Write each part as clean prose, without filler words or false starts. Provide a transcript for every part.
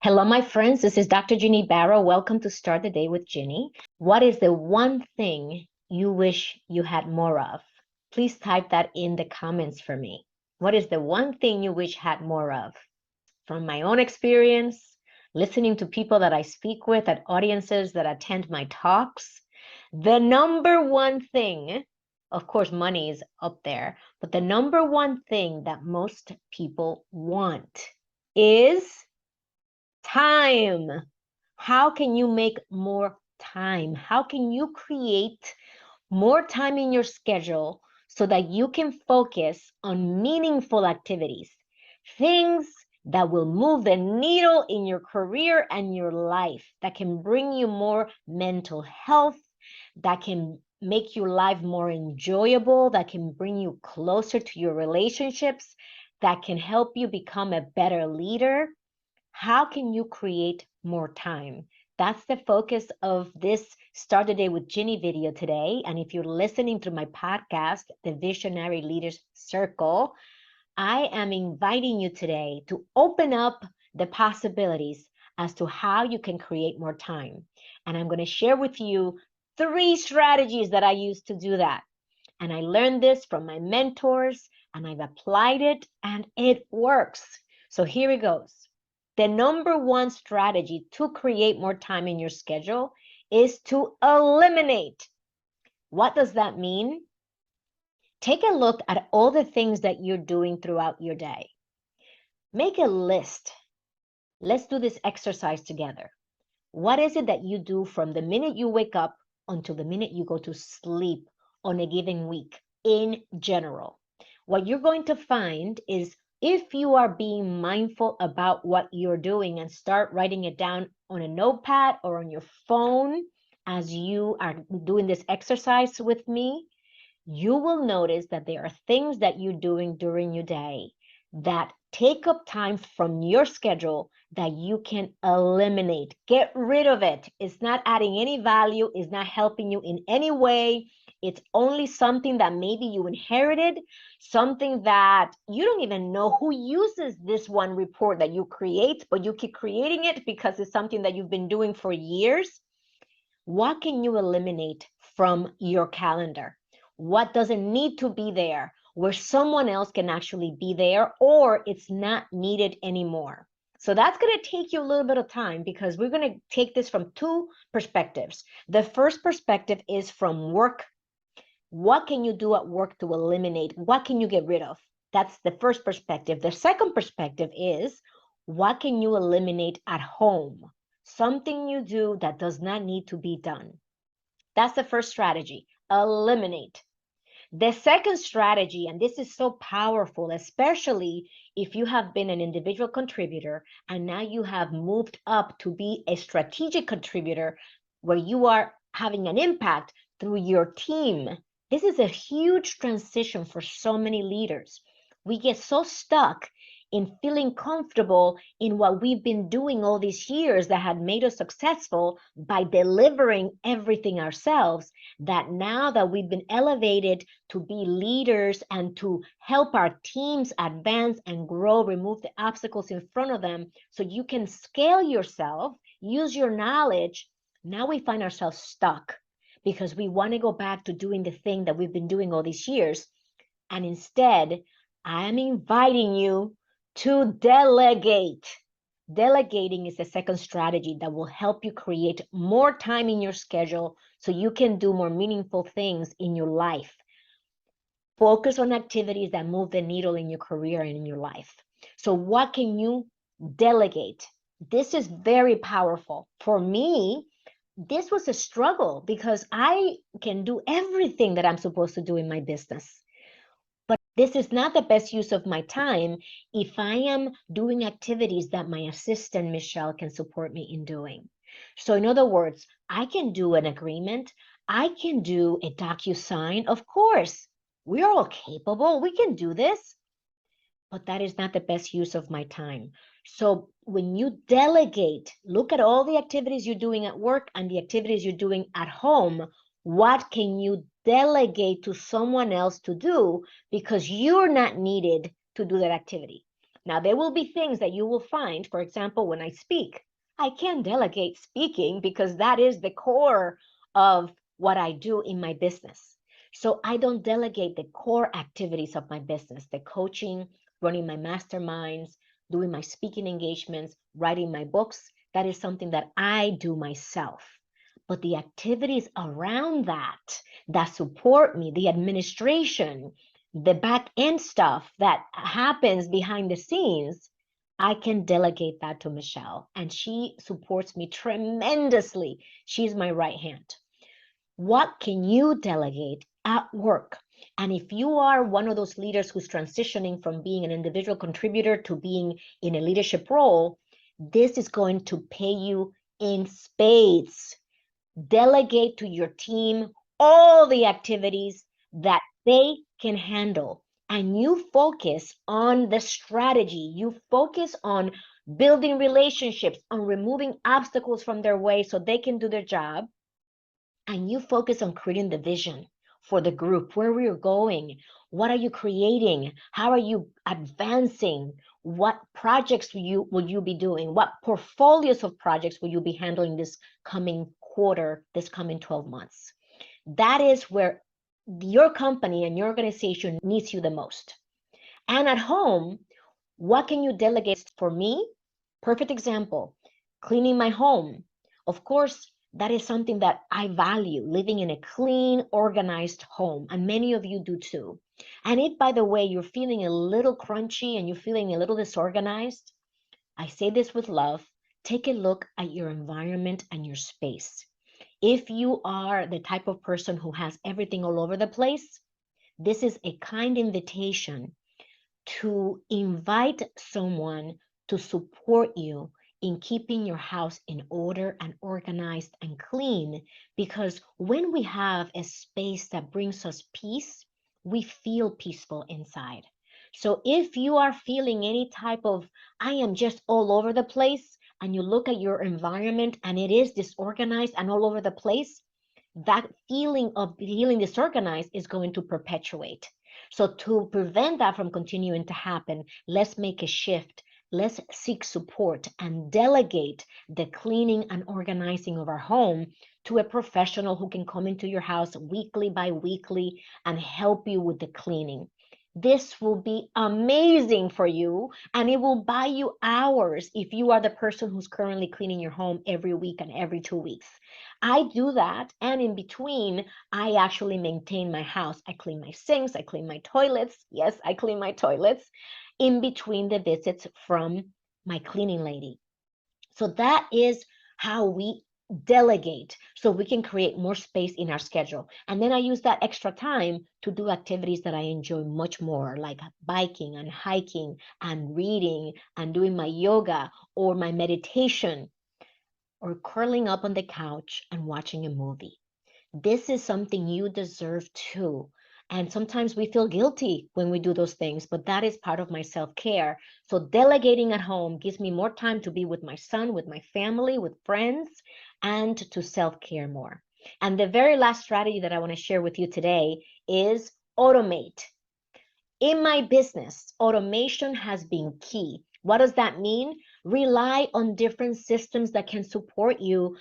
Hello, my friends. This is Dr. Ginny Barrow. Welcome to Start the Day with Ginny. What is the one thing you wish you had more of? Please type that in the comments for me. What is the one thing you wish had more of? From my own experience, listening to people that I speak with at audiences that attend my talks, the number one thing, of course, money is up there, but the number one thing that most people want is time. How can you make more time? How can you create more time in your schedule so that you can focus on meaningful activities, things that will move the needle in your career and your life, that can bring you more mental health, that can make your life more enjoyable, that can bring you closer to your relationships, that can help you become a better leader? How can you create more time? That's the focus of this Start the Day with Ginny video today. And if you're listening through my podcast, The Visionary Leaders Circle, I am inviting you today to open up the possibilities as to how you can create more time. And I'm going to share with you 3 strategies that I use to do that. And I learned this from my mentors, and I've applied it, and it works. So here it goes. The number one strategy to create more time in your schedule is to eliminate. What does that mean? Take a look at all the things that you're doing throughout your day. Make a list. Let's do this exercise together. What is it that you do from the minute you wake up until the minute you go to sleep on a given week in general? What you're going to find is if you are being mindful about what you're doing and start writing it down on a notepad or on your phone as you are doing this exercise with me, you will notice that there are things that you're doing during your day that take up time from your schedule that you can eliminate. Get rid of it. It's not adding any value. It's not helping you in any way. It's only something that maybe you inherited, something that you don't even know who uses this one report that you create, but you keep creating it because it's something that you've been doing for years. What can you eliminate from your calendar? What doesn't need to be there where someone else can actually be there, or it's not needed anymore? So that's going to take you a little bit of time because we're going to take this from 2 perspectives. The first perspective is from work. What can you do at work to eliminate? What can you get rid of? That's the first perspective. The second perspective is what can you eliminate at home? Something you do that does not need to be done. That's the first strategy. Eliminate. The second strategy, and this is so powerful, especially if you have been an individual contributor and now you have moved up to be a strategic contributor where you are having an impact through your team. This is a huge transition for so many leaders. We get so stuck in feeling comfortable in what we've been doing all these years that had made us successful by delivering everything ourselves, that now that we've been elevated to be leaders and to help our teams advance and grow, remove the obstacles in front of them so you can scale yourself, use your knowledge, now we find ourselves stuck because we want to go back to doing the thing that we've been doing all these years. And instead, I am inviting you to delegate. Delegating is the second strategy that will help you create more time in your schedule so you can do more meaningful things in your life. Focus on activities that move the needle in your career and in your life. So what can you delegate? This is very powerful. For me, this was a struggle because I can do everything that I'm supposed to do in my business. But this is not the best use of my time if I am doing activities that my assistant, Michelle, can support me in doing. So in other words, I can do an agreement. I can do a DocuSign. Of course, we are all capable. We can do this. But that is not the best use of my time. So when you delegate, look at all the activities you're doing at work and the activities you're doing at home. What can you delegate to someone else to do because you're not needed to do that activity? Now, there will be things that you will find, for example, when I speak, I can't delegate speaking because that is the core of what I do in my business. So I don't delegate the core activities of my business, the coaching, running my masterminds, doing my speaking engagements, writing my books. That is something that I do myself. But the activities around that support me, the administration, the back end stuff that happens behind the scenes, I can delegate that to Michelle, and she supports me tremendously. She's my right hand. What can you delegate at work? And if you are one of those leaders who's transitioning from being an individual contributor to being in a leadership role, this is going to pay you in spades. Delegate to your team all the activities that they can handle. And you focus on the strategy. You focus on building relationships, on removing obstacles from their way so they can do their job. And you focus on creating the vision for the group, where we're going, what are you creating, how are you advancing, what projects will you be doing, what portfolios of projects will you be handling this coming quarter, this coming 12 months. That is where your company and your organization needs you the most. And at home, what can you delegate? For me, perfect example, cleaning my home. Of course, that is something that I value, living in a clean, organized home. And many of you do too. And if, by the way, you're feeling a little crunchy and you're feeling a little disorganized, I say this with love, take a look at your environment and your space. If you are the type of person who has everything all over the place, this is a kind invitation to invite someone to support you in keeping your house in order and organized and clean. Because when we have a space that brings us peace, we feel peaceful inside. So if you are feeling any type of, I am just all over the place, and you look at your environment and it is disorganized and all over the place, that feeling of feeling disorganized is going to perpetuate. So to prevent that from continuing to happen, let's make a shift. Let's seek support and delegate the cleaning and organizing of our home to a professional who can come into your house weekly by weekly and help you with the cleaning. This will be amazing for you, and it will buy you hours if you are the person who's currently cleaning your home every week and every 2 weeks. I do that, and in between, I actually maintain my house. I clean my sinks, I clean my toilets. Yes, I clean my toilets in between the visits from my cleaning lady. So that is how we delegate, so we can create more space in our schedule. And then I use that extra time to do activities that I enjoy much more, like biking and hiking and reading and doing my yoga or my meditation, or curling up on the couch and watching a movie. This is something you deserve too. And sometimes we feel guilty when we do those things, but that is part of my self-care. So delegating at home gives me more time to be with my son, with my family, with friends, and to self-care more. And the very last strategy that I want to share with you today is automate. In my business, automation has been key. What does that mean? Rely on different systems that can support you,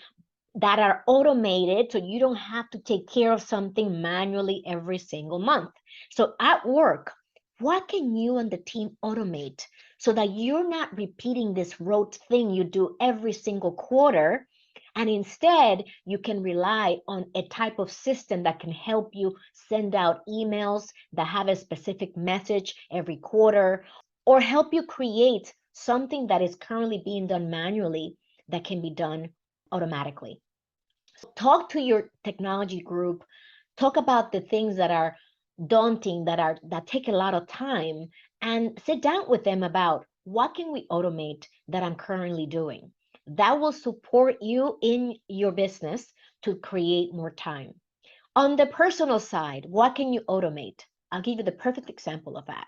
that are automated, so you don't have to take care of something manually every single month. So at work, what can you and the team automate so that you're not repeating this rote thing you do every single quarter, and instead you can rely on a type of system that can help you send out emails that have a specific message every quarter, or help you create something that is currently being done manually that can be done automatically. Talk to your technology group, talk about the things that are daunting, that take a lot of time, and sit down with them about what can we automate that I'm currently doing. That will support you in your business to create more time. On the personal side, what can you automate? I'll give you the perfect example of that.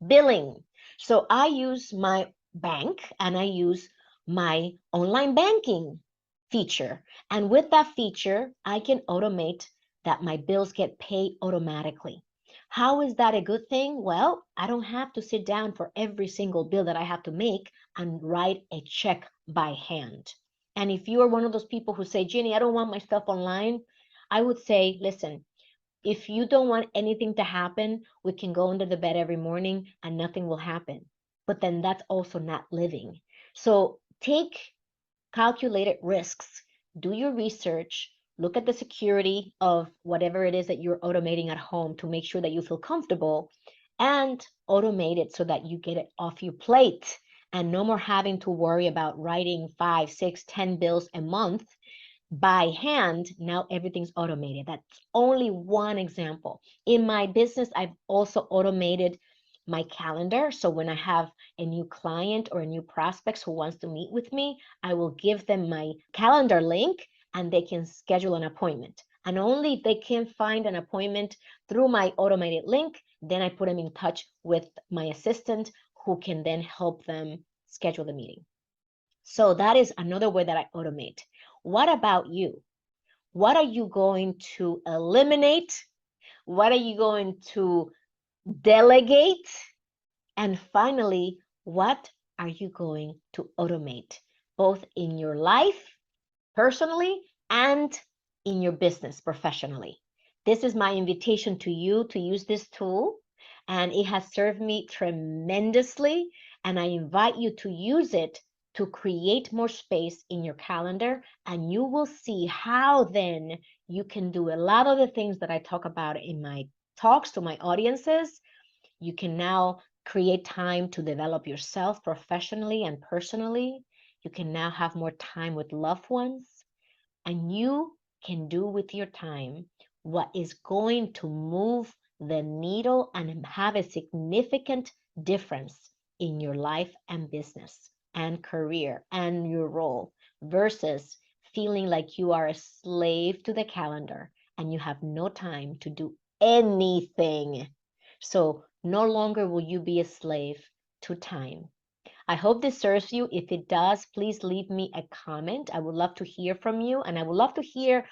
Billing. So I use my bank and I use my online banking feature. And with that feature, I can automate that my bills get paid automatically. How is that a good thing? Well, I don't have to sit down for every single bill that I have to make and write a check by hand. And if you are one of those people who say, Ginny, I don't want my stuff online, I would say, listen, if you don't want anything to happen, we can go under the bed every morning and nothing will happen. But then that's also not living. So take calculated risks, do your research, look at the security of whatever it is that you're automating at home to make sure that you feel comfortable, and automate it so that you get it off your plate and no more having to worry about writing 5, 6, 10 bills a month by hand. Now everything's automated. That's only one example. In my business, I've also automated my calendar. So when I have a new client or a new prospect who wants to meet with me, I will give them my calendar link and they can schedule an appointment. And only if they can find an appointment through my automated link, then I put them in touch with my assistant who can then help them schedule the meeting. So that is another way that I automate. What about you? What are you going to eliminate? What are you going to delegate? And finally, what are you going to automate, both in your life, personally, and in your business, professionally? This is my invitation to you to use this tool, and it has served me tremendously. And I invite you to use it to create more space in your calendar, and you will see how then you can do a lot of the things that I talk about in my talks to my audiences. You can now create time to develop yourself professionally and personally. You can now have more time with loved ones, and you can do with your time what is going to move the needle and have a significant difference in your life and business and career and your role, versus feeling like you are a slave to the calendar and you have no time to do anything. So no longer will you be a slave to time. I hope this serves you. If it does, please leave me a comment. I would love to hear from you, and I would love to hear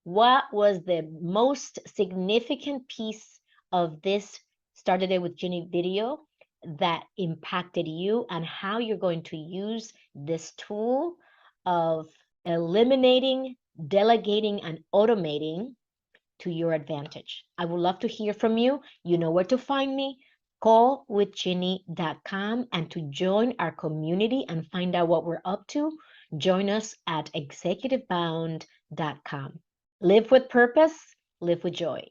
what was the most significant piece of this Start the Day with Ginny video that impacted you, and how you're going to use this tool of eliminating, delegating, and automating to your advantage. I would love to hear from you. You know where to find me, callwithginny.com. And to join our community and find out what we're up to, join us at executivebound.com. Live with purpose, live with joy.